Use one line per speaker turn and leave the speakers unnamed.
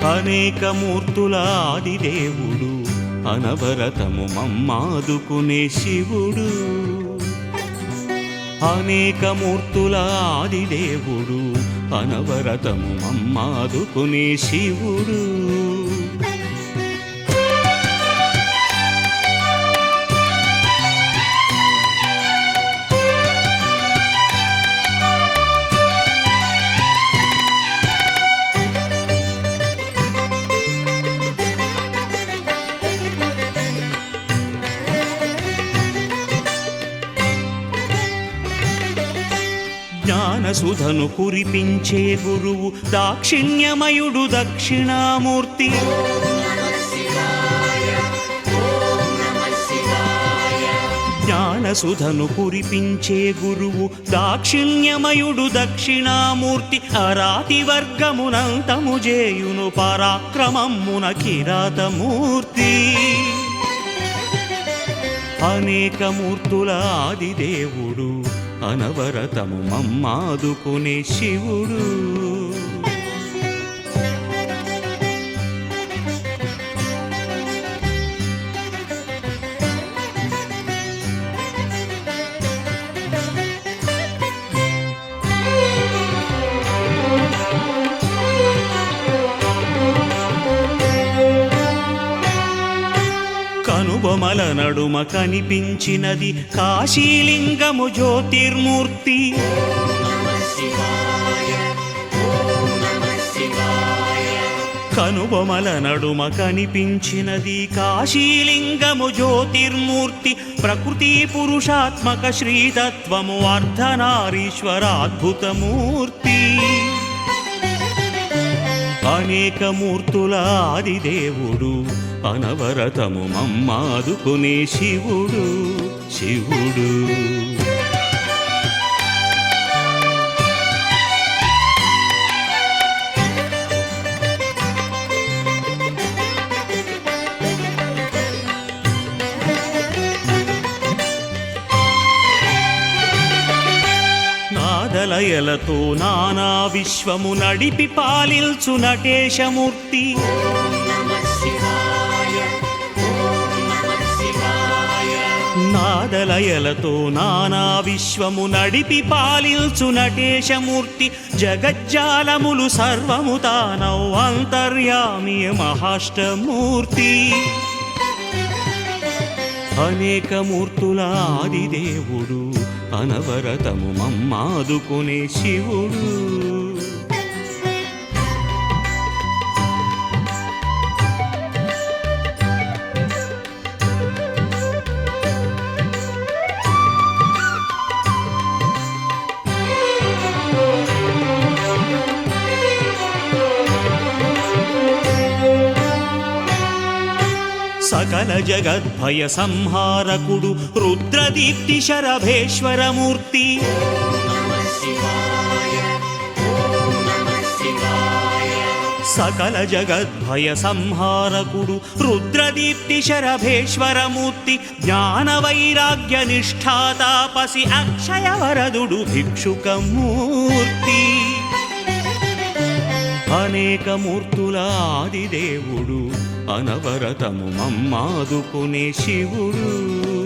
అనేక మూర్తుల ఆదిదేవుడు అనవరతము మమ్మాదుకునే శివుడు. అనేక మూర్తుల ఆదిదేవుడు అనవరతము మమ్మాదుకునే శివుడు. జ్ఞానసుధను కురిపించే గురువు దాక్షిణ్యమయుడు దక్షిణామూర్తి. జ్ఞానసుధను కురిపించే గురువు దాక్షిణ్యమయుడు దక్షిణామూర్తి. అరాతి వర్గమునంతము జేయును పరాక్రమమున కిరాతమూర్తి. అనేక మూర్తుల ఆదిదేవుడు అనవరతము మమ్మాదుకునే శివుడు. కనుబొమల నడుమ కనిపించినది కాశీలింగము జ్యోతిర్మూర్తి. కనుబొమల నడుమ కనిపించినది కాశీలింగము జ్యోతిర్మూర్తి. ప్రకృతి పురుషాత్మక శ్రీతత్వము అర్ధనారీశ్వరాద్భుతమూర్తి. అనేక మూర్తుల ఆదిదేవుడు అనవరతము మమ్మాదుకునే శివుడు. శివుడు నాదలయలతో నానా విశ్వము నడిపి పాలిల్చు నటేశమూర్తి. నాదలయలతో నానా విశ్వము నడిపి పాలిల్చు నటేశమూర్తి. జగజ్జాలములు సర్వము తానౌ అంతర్యామి మహాష్టమూర్తి. అనేక మూర్తుల ఆదిదేవుడు అనవరతము మమ్మాదుకునే శివుడు. సకల జగద్భయ సంహారకుడు రుద్రదీప్తి శరభేశ్వరమూర్తి. సకల జగద్భయ సంహారకుడు రుద్రదీప్తి శరభేశ్వరమూర్తి. జ్ఞాన వైరాగ్య నిష్ఠాతాపసి అక్షయవరదుడు భిక్షుకమూర్తి. అనేక మూర్తుల ఆదిదేవుడు అనవరతము మమ్మాదుకునే శివుడు.